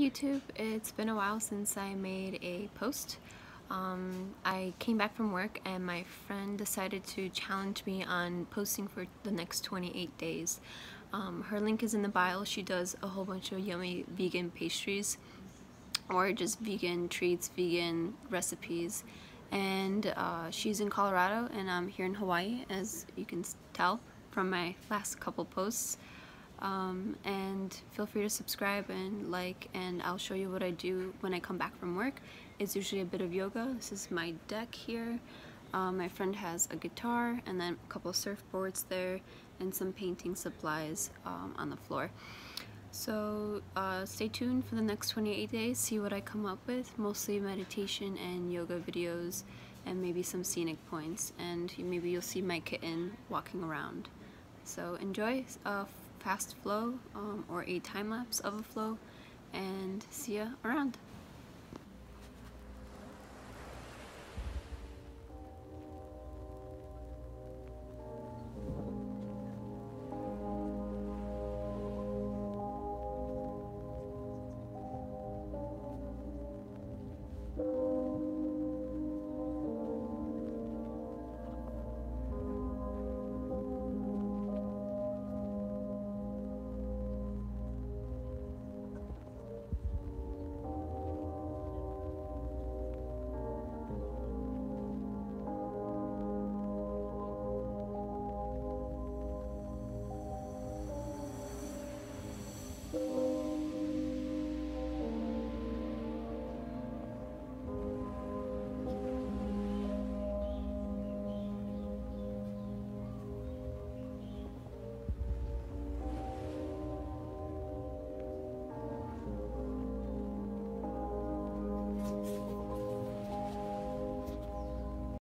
YouTube. It's been a while since I made a post. I came back from work and my friend decided to challenge me on posting for the next 28 days. Her link is in the bio. She does a whole bunch of yummy vegan pastries or just vegan treats, vegan recipes. And she's in Colorado and I'm here in Hawaii, as you can tell from my last couple posts. And feel free to subscribe and like, and I'll show you what I do when I come back from work. It's usually a bit of yoga. This is my deck here. My friend has a guitar and then a couple surfboards there and some painting supplies on the floor. So stay tuned for the next 28 days, see what I come up with. Mostly meditation and yoga videos and maybe some scenic points, and maybe you'll see my kitten walking around. So enjoy a fast flow or a time lapse of a flow, and see ya around.